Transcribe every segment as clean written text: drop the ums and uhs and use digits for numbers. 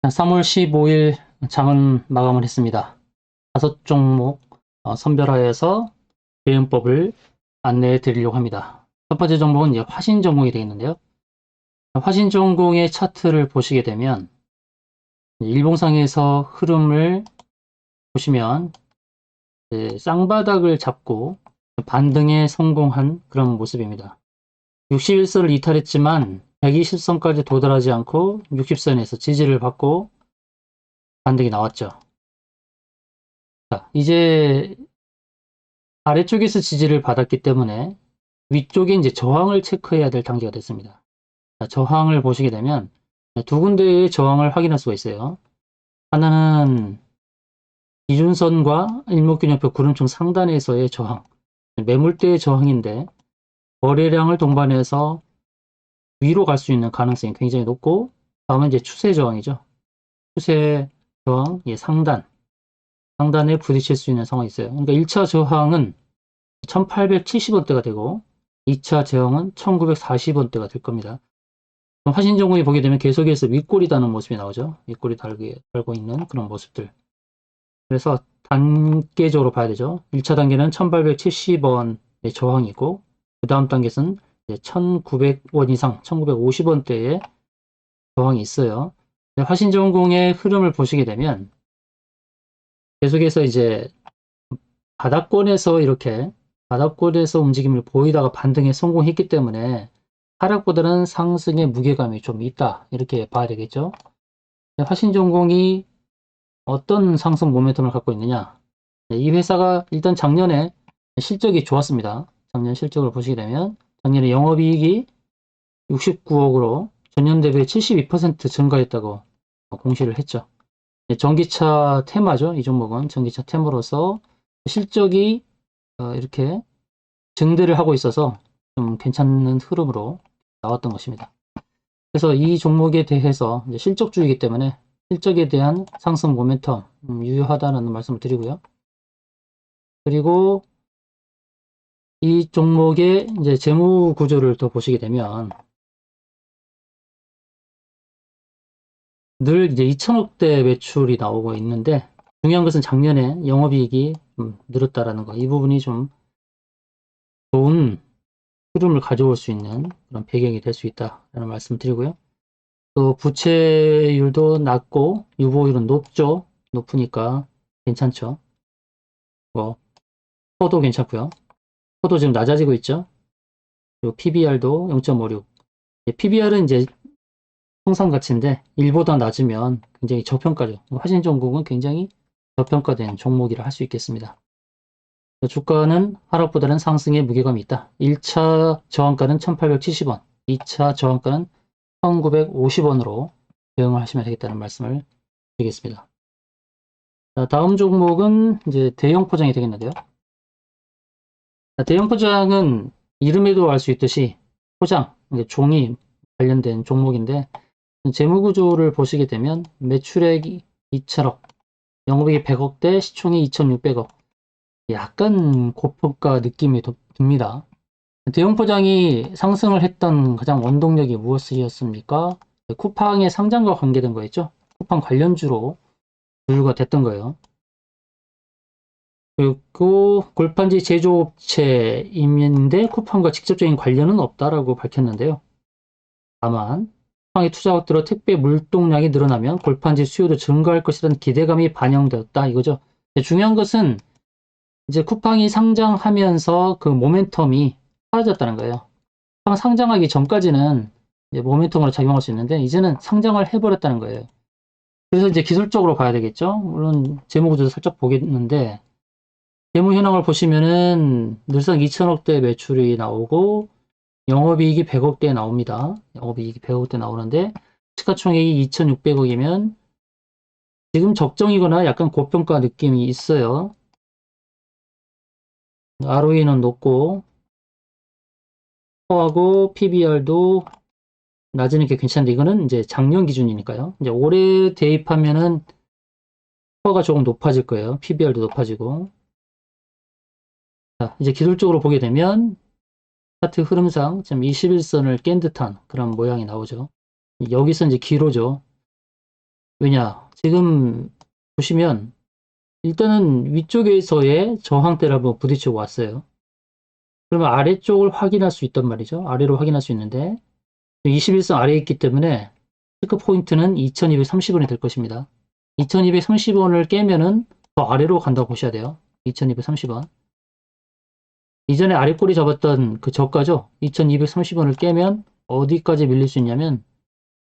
3월 15일 장은 마감을 했습니다. 5종목 선별하여서 대응법을 안내해 드리려고 합니다. 첫 번째 종목은 이제 화신 전공이 되겠는데요. 화신 전공의 차트를 보시게 되면 일봉상에서 흐름을 보시면 쌍바닥을 잡고 반등에 성공한 그런 모습입니다. 61선을 이탈했지만 120선까지 도달하지 않고 60선에서 지지를 받고 반등이 나왔죠. 자, 이제 아래쪽에서 지지를 받았기 때문에 위쪽에 이제 저항을 체크해야 될 단계가 됐습니다. 자, 저항을 보시게 되면 두 군데의 저항을 확인할 수가 있어요. 하나는 기준선과 일목균형표 구름층 상단에서의 저항, 매물대의 저항인데 거래량을 동반해서 위로 갈 수 있는 가능성이 굉장히 높고, 다음은 이제 추세 저항이죠. 추세 저항, 상단에 부딪힐 수 있는 상황이 있어요. 그러니까 1차 저항은 1870원대가 되고 2차 저항은 1940원대가 될 겁니다. 화신전공이 보게 되면 계속해서 윗골이 다는 모습이 나오죠. 윗골이 달고 있는 그런 모습들. 그래서 단계적으로 봐야 되죠. 1차 단계는 1870원의 저항이고, 그 다음 단계는 1900원 이상, 1950원대의 저항이 있어요. 화신전공의 흐름을 보시게 되면 계속해서 이제 바닥권에서 움직임을 보이다가 반등에 성공했기 때문에 하락보다는 상승의 무게감이 좀 있다, 이렇게 봐야 되겠죠. 화신전공이 어떤 상승 모멘텀을 갖고 있느냐, 이 회사가 일단 작년에 실적이 좋았습니다. 작년 실적을 보시게 되면 작년에 영업이익이 69억으로 전년 대비 72% 증가했다고 공시를 했죠. 전기차 테마죠. 이 종목은 전기차 테마로서 실적이 이렇게 증대를 하고 있어서 좀 괜찮은 흐름으로 나왔던 것입니다. 그래서 이 종목에 대해서 이제 실적주의이기 때문에 실적에 대한 상승 모멘텀 유효하다는 말씀을 드리고요. 그리고 이 종목의 이제 재무 구조를 더 보시게 되면 늘 이제 2천억대 매출이 나오고 있는데, 중요한 것은 작년에 영업이익이 좀 늘었다라는 거, 이 부분이 좀 좋은 흐름을 가져올 수 있는 그런 배경이 될 수 있다라는 말씀 드리고요. 또 부채율도 낮고 유보율은 높으니까 괜찮죠. 뭐 포도 괜찮고요. 포도 지금 낮아지고 있죠. 그리고 PBR도 0.56. PBR은 이제 통상 가치인데 1보다 낮으면 굉장히 저평가죠. 화신전공은 굉장히 저평가된 종목이라 할 수 있겠습니다. 주가는 하락보다는 상승에 무게감이 있다. 1차 저항가는 1870원, 2차 저항가는 1950원으로 대응을 하시면 되겠다는 말씀을 드리겠습니다. 자, 다음 종목은 이제 대형 포장이 되겠는데요. 자, 대형 포장은 이름에도 알 수 있듯이 포장, 종이 관련된 종목인데, 재무 구조를 보시게 되면 매출액이 2천억, 영업이익이 100억대, 시총이 2,600억. 약간 고평가 느낌이 듭니다. 대형 포장이 상승을 했던 가장 원동력이 무엇이었습니까? 쿠팡의 상장과 관계된 거였죠. 쿠팡 관련주로 분류가 됐던 거예요. 그리고 골판지 제조업체임인데 쿠팡과 직접적인 관련은 없다라고 밝혔는데요. 다만 쿠팡의 투자가 들어 택배 물동량이 늘어나면 골판지 수요도 증가할 것이라는 기대감이 반영되었다, 이거죠. 중요한 것은 이제 쿠팡이 상장하면서 그 모멘텀이 사라졌다는 거예요. 쿠팡 상장하기 전까지는 이제 모멘텀으로 작용할 수 있는데, 이제는 상장을 해버렸다는 거예요. 그래서 이제 기술적으로 봐야 되겠죠. 물론 재무구조도 살짝 보겠는데, 재무 현황을 보시면은 늘상 2천억대 매출이 나오고 영업이익이 100억대 나옵니다. 영업이익이 100억대 나오는데 시가총액이 2,600억이면 지금 적정이거나 약간 고평가 느낌이 있어요. ROE는 높고 코어하고 PBR도 낮으니까 괜찮은데, 이거는 이제 작년 기준이니까요. 이제 올해 대입하면은 코어가 조금 높아질 거예요. PBR도 높아지고. 자, 이제 기술적으로 보게 되면 차트 흐름상 지금 21선을 깬 듯한 그런 모양이 나오죠. 여기서 이제 기로죠. 왜냐? 지금 보시면 일단은 위쪽에서의 저항대를 한번 부딪히고 왔어요. 그러면 아래쪽을 확인할 수 있단 말이죠. 아래로 확인할 수 있는데 21선 아래에 있기 때문에 체크 포인트는 2230원이 될 것입니다. 2230원을 깨면은 더 아래로 간다고 보셔야 돼요. 2230원. 이전에 아래 꼬리 잡았던 그 저가죠. 2230원을 깨면 어디까지 밀릴 수 있냐면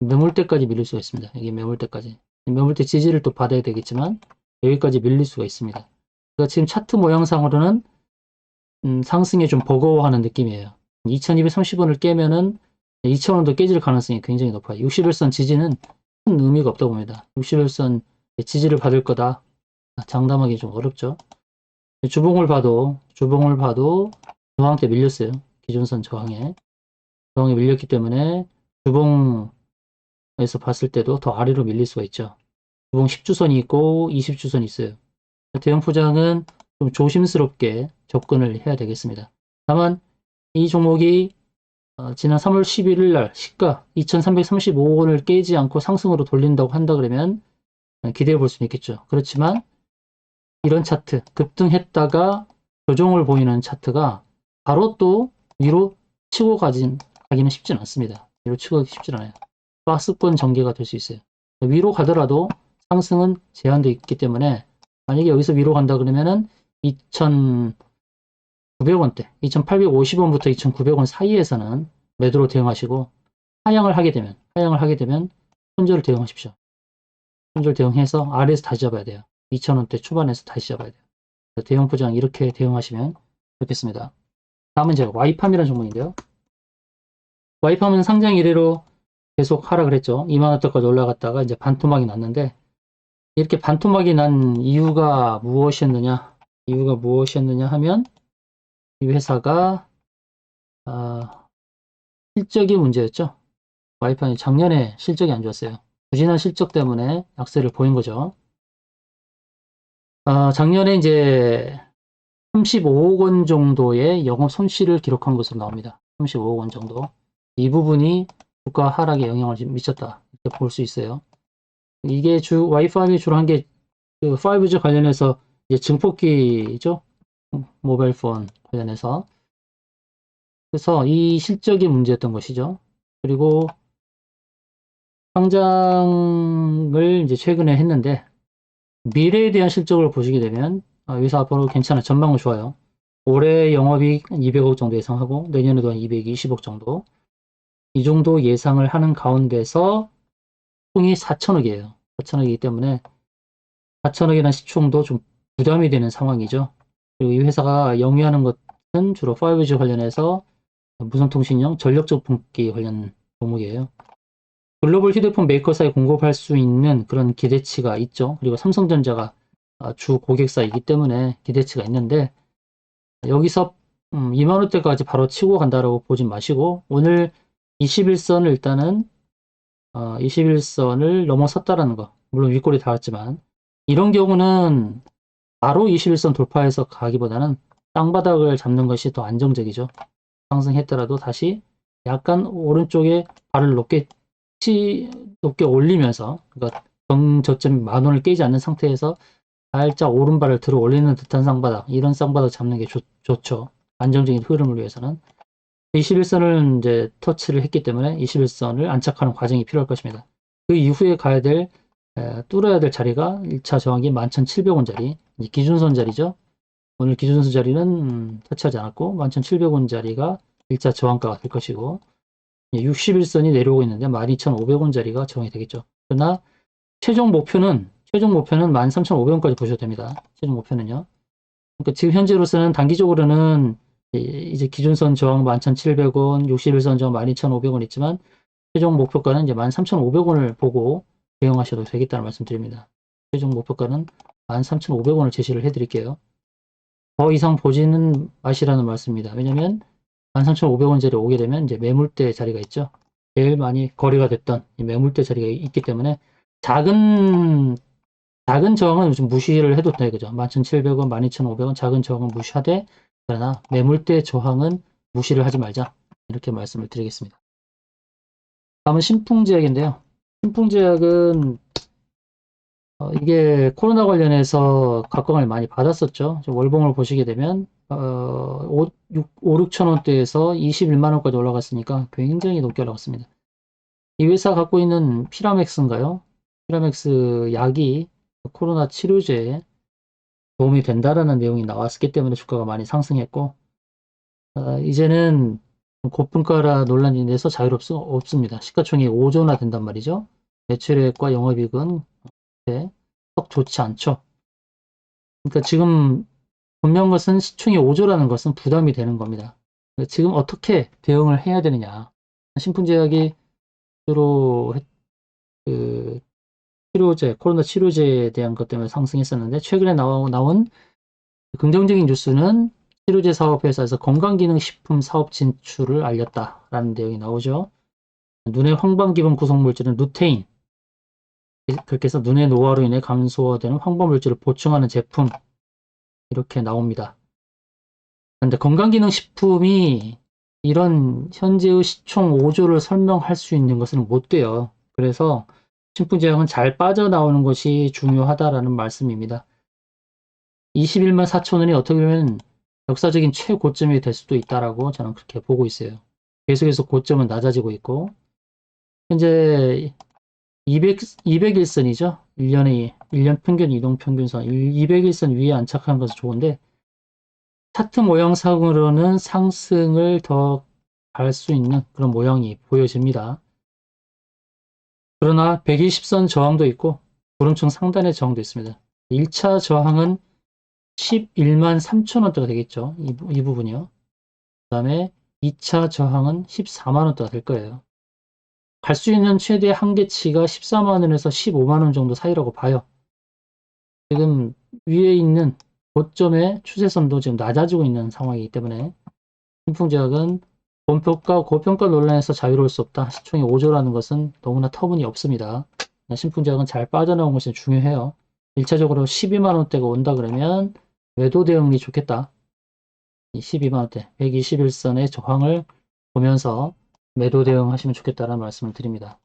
매물대까지 밀릴 수가 있습니다. 여기 매물대까지. 매물대 지지를 또 받아야 되겠지만 여기까지 밀릴 수가 있습니다. 그러니까 지금 차트 모양상으로는 상승에 좀 버거워하는 느낌이에요. 2230원을 깨면은 2000원도 깨질 가능성이 굉장히 높아요. 61선 지지는 큰 의미가 없다고 봅니다. 61선 지지를 받을 거다. 장담하기 좀 어렵죠. 주봉을 봐도 저항대 밀렸어요. 기존선 저항에 밀렸기 때문에 주봉에서 봤을 때도 더 아래로 밀릴 수가 있죠. 주봉 10주선이 있고 20주선이 있어요. 대형 포장은 좀 조심스럽게 접근을 해야 되겠습니다. 다만 이 종목이 지난 3월 11일 날 시가 2335원을 깨지 않고 상승으로 돌린다고 한다 그러면 기대해 볼 수는 있겠죠. 그렇지만 이런 차트 급등했다가 조정을 보이는 차트가 바로 또 위로 치고 가기는 쉽진 않습니다. 위로 치고 가기 쉽진 않아요. 박스권 전개가 될 수 있어요. 위로 가더라도 상승은 제한되어 있기 때문에 만약에 여기서 위로 간다 그러면은 2,900원대, 2,850원부터 2,900원 사이에서는 매도로 대응하시고 하향을 하게 되면 손절을 대응하십시오. 손절 대응해서 아래에서 다시 잡아야 돼요. 2,000원대 초반에서 다시 잡아야 돼요. 대형 포장 이렇게 대응하시면 좋겠습니다. 다음은 제가 와이팜이라는 종목인데요. 와이팜은 상장 이래로 계속 하락을 했죠. 2만원대까지 올라갔다가 이제 반토막이 났는데 이렇게 반토막이 난 이유가 무엇이었느냐 하면 이 회사가 실적이 문제였죠. 와이팜이 작년에 실적이 안 좋았어요. 부진한 실적 때문에 약세를 보인 거죠. 작년에 이제 35억 원 정도의 영업 손실을 기록한 것으로 나옵니다. 35억 원 정도. 이 부분이 주가 하락에 영향을 미쳤다. 이렇게 볼 수 있어요. 이게 와이팜이 주로 한 게 그 5G 관련해서 이제 증폭기죠. 모바일 폰 관련해서. 그래서 이 실적이 문제였던 것이죠. 그리고 상장을 이제 최근에 했는데 미래에 대한 실적을 보시게 되면 회사 앞으로 괜찮아. 전망은 좋아요. 올해 영업이익 200억 정도 예상하고 내년에도 한 220억 정도. 이 정도 예상을 하는 가운데서 총이 4천억이에요. 4천억이기 때문에 4천억이라는 시총도 좀 부담이 되는 상황이죠. 그리고 이 회사가 영위하는 것은 주로 5G 관련해서 무선통신용 전력적분기 관련 종목이에요. 글로벌 휴대폰 메이커사에 공급할 수 있는 그런 기대치가 있죠. 그리고 삼성전자가 주 고객사이기 때문에 기대치가 있는데 여기서 2만원대까지 바로 치고 간다라고 보진 마시고 오늘 21선을 일단은 21선을 넘어섰다라는 거. 물론 윗골이 닿았지만 이런 경우는 바로 21선 돌파해서 가기보다는 땅바닥을 잡는 것이 더 안정적이죠. 상승했더라도 다시 약간 오른쪽에 발을 높게 올리면서 그러니까 정저점이 10,000원을 깨지 않는 상태에서 살짝 오른발을 들어 올리는 듯한 쌍바닥, 이런 쌍바닥 잡는 게 좋죠. 안정적인 흐름을 위해서는 21선을 이제 터치를 했기 때문에 21선을 안착하는 과정이 필요할 것입니다. 그 이후에 뚫어야 될 자리가 1차 저항이 11,700원 자리, 기준선 자리죠. 오늘 기준선 자리는 터치하지 않았고 11,700원 자리가 1차 저항가가 될 것이고 61선이 내려오고 있는데 12,500원 자리가 저항이 되겠죠. 그러나 최종 목표는 13,500원까지 보셔도 됩니다. 최종 목표는요. 그러니까 지금 현재로서는 단기적으로는 이제 기준선 저항 11,700원, 61선 저항 12,500원 있지만 최종 목표가는 이제 13,500원을 보고 대응하셔도 되겠다는 말씀 드립니다. 최종 목표가는 13,500원을 제시를 해드릴게요. 더 이상 보지는 마시라는 말씀입니다. 왜냐면 13,500원짜리 오게 되면 이제 매물대 자리가 있죠. 제일 많이 거래가 됐던 이 매물대 자리가 있기 때문에 작은 저항은 좀 무시를 해도 돼, 그죠? 11,700원, 12,500원 작은 저항은 무시하되, 그러나 매물대 저항은 무시를 하지 말자. 이렇게 말씀을 드리겠습니다. 다음은 신풍제약인데요. 신풍제약은 이게 코로나 관련해서 각광을 많이 받았었죠. 월봉을 보시게 되면 5, 6천 원대에서 21만 원까지 올라갔으니까 굉장히 높게 올라갔습니다. 이 회사 갖고 있는 피라맥스인가요? 피라맥스 약이 코로나 치료제에 도움이 된다라는 내용이 나왔기 때문에 주가가 많이 상승했고, 이제는 고품가라 논란이 돼서 없습니다. 시가총액 5조나 된단 말이죠. 매출액과 영업이익은 썩 좋지 않죠. 그러니까 지금 분명한 것은 시총이 5조라는 것은 부담이 되는 겁니다. 지금 어떻게 대응을 해야 되느냐. 신풍제약이 주로 그 치료제, 코로나 치료제에 대한 것 때문에 상승했었는데, 최근에 나온 긍정적인 뉴스는 치료제 사업 회사에서 건강기능식품 사업 진출을 알렸다라는 내용이 나오죠. 눈의 황반기본 구성물질은 루테인, 그렇게 해서 눈의 노화로 인해 감소되는 황반물질을 보충하는 제품, 이렇게 나옵니다. 그런데 건강기능식품이 이런 현재의 시총 5조를 설명할 수 있는 것은 못 돼요. 그래서 신풍제약은 잘 빠져나오는 것이 중요하다라는 말씀입니다. 21만 4천 원이 어떻게 보면 역사적인 최고점이 될 수도 있다라고 저는 그렇게 보고 있어요. 계속해서 고점은 낮아지고 있고, 현재 200일선이죠. 1년 평균 이동 평균선 200일선 위에 안착한 것은 좋은데, 차트 모양상으로는 상승을 더 갈 수 있는 그런 모양이 보여집니다. 그러나 120선 저항도 있고 구름층 상단의 저항도 있습니다. 1차 저항은 11만 3천 원대가 되겠죠. 이 부분이요. 그 다음에 2차 저항은 14만 원대가 될 거예요. 갈 수 있는 최대 한계치가 14만 원에서 15만 원 정도 사이라고 봐요. 지금 위에 있는 고점의 추세선도 지금 낮아지고 있는 상황이기 때문에 신풍제약은 본평가, 고평가 논란에서 자유로울 수 없다. 시총이 5조라는 것은 너무나 터무니없습니다. 신풍제약은 잘 빠져나온 것이 중요해요. 1차적으로 12만 원대가 온다 그러면 매도 대응이 좋겠다. 12만 원대, 121선의 저항을 보면서 매도 대응하시면 좋겠다라는 말씀을 드립니다.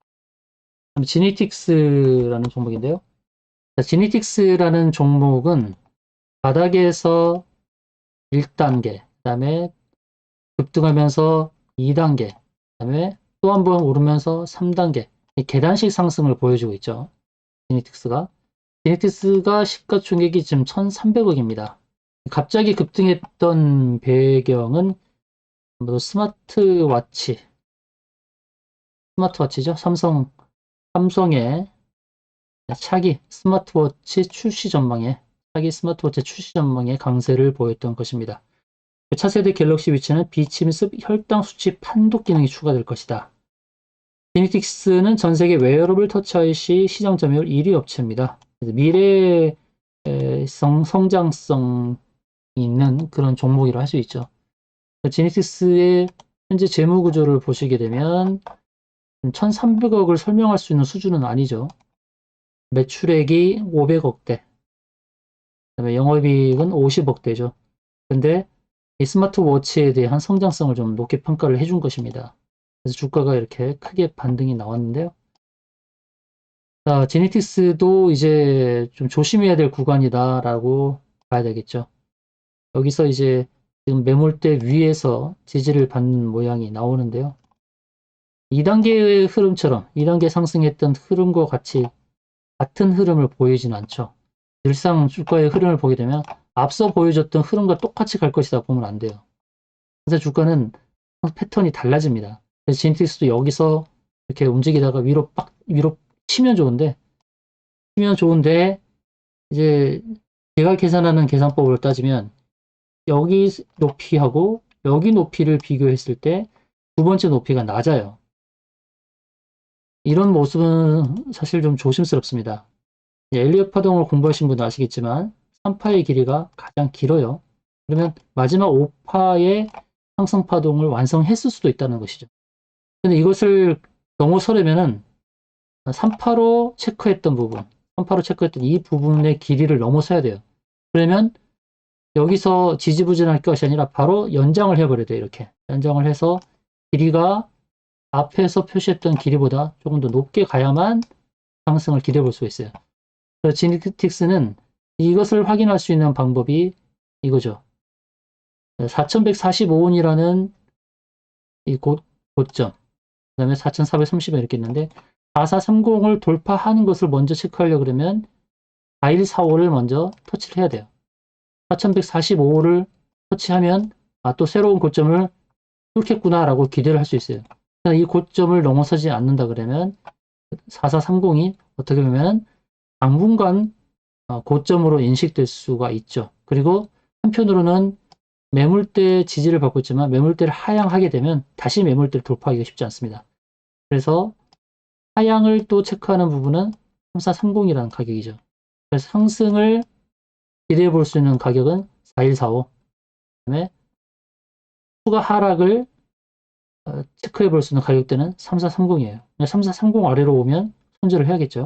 지니틱스라는 종목인데요. 지니틱스라는 종목은 바닥에서 1단계, 그 다음에 급등하면서 2단계, 그 다음에 또 한 번 오르면서 3단계, 계단식 상승을 보여주고 있죠. 지니틱스가 시가총액이 지금 1,300억입니다. 갑자기 급등했던 배경은 스마트워치죠. 삼성의 차기 스마트워치 출시 전망에 강세를 보였던 것입니다. 차세대 갤럭시 위치는 비침습 혈당 수치 판독 기능이 추가될 것이다. 지니틱스는 전세계 웨어러블 터치 IC 시장 점유율 1위 업체입니다. 미래 성장성 있는 그런 종목이라 할 수 있죠. 지니틱스의 현재 재무 구조를 보시게 되면 1,300억을 설명할 수 있는 수준은 아니죠. 매출액이 500억대, 그다음에 영업이익은 50억대죠. 근데 이 스마트워치에 대한 성장성을 좀 높게 평가를 해준 것입니다. 그래서 주가가 이렇게 크게 반등이 나왔는데요. 자, 지니틱스도 이제 좀 조심해야 될 구간이다라고 봐야 되겠죠. 여기서 이제 지금 매물대 위에서 지지를 받는 모양이 나오는데요. 2단계의 흐름처럼 2단계 상승했던 흐름과 같은 흐름을 보이지는 않죠. 늘상 주가의 흐름을 보게 되면 앞서 보여줬던 흐름과 똑같이 갈 것이다 보면 안 돼요. 그래서 주가는 패턴이 달라집니다. 그래서 지니틱스도 여기서 이렇게 움직이다가 위로 치면 좋은데 이제 제가 계산하는 계산법으로 따지면 여기 높이하고 여기 높이를 비교했을 때 두 번째 높이가 낮아요. 이런 모습은 사실 좀 조심스럽습니다. 엘리엇 파동을 공부하신 분은 아시겠지만 3파의 길이가 가장 길어요. 그러면 마지막 5파의 상승 파동을 완성했을 수도 있다는 것이죠. 근데 이것을 넘어서려면은 3파로 체크했던 이 부분의 길이를 넘어서야 돼요. 그러면 여기서 지지부진할 것이 아니라 바로 연장을 해버려야 돼요. 이렇게 연장을 해서 길이가 앞에서 표시했던 길이보다 조금 더 높게 가야만 상승을 기대해 볼 수가 있어요. 지니틱스는 이것을 확인할 수 있는 방법이 이거죠. 4145원이라는 이 고점, 그 다음에 4430원 이렇게 있는데 4430을 돌파하는 것을 먼저 체크하려고 그러면 4145를 먼저 터치를 해야 돼요. 4145를 터치하면 또 새로운 고점을 뚫겠구나라고 기대를 할 수 있어요. 이 고점을 넘어서지 않는다 그러면 4430이 어떻게 보면 당분간 고점으로 인식될 수가 있죠. 그리고 한편으로는 매물대 지지를 받고 있지만 매물대를 하향하게 되면 다시 매물대를 돌파하기가 쉽지 않습니다. 그래서 하향을 또 체크하는 부분은 3430이라는 가격이죠. 그래서 상승을 기대해 볼 수 있는 가격은 4145. 그다음에 추가 하락을 체크해 볼 수 있는 가격대는 3430이에요. 3430 아래로 오면 손절을 해야겠죠.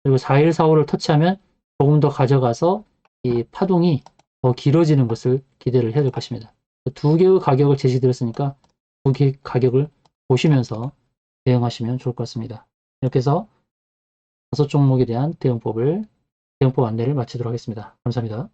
그리고 4145를 터치하면 조금 더 가져가서 이 파동이 더 길어지는 것을 기대를 해야 될 것입니다. 두 개의 가격을 제시드렸으니까 두 개의 가격을 보시면서 대응하시면 좋을 것 같습니다. 이렇게 해서 5종목에 대한 대응법 안내를 마치도록 하겠습니다. 감사합니다.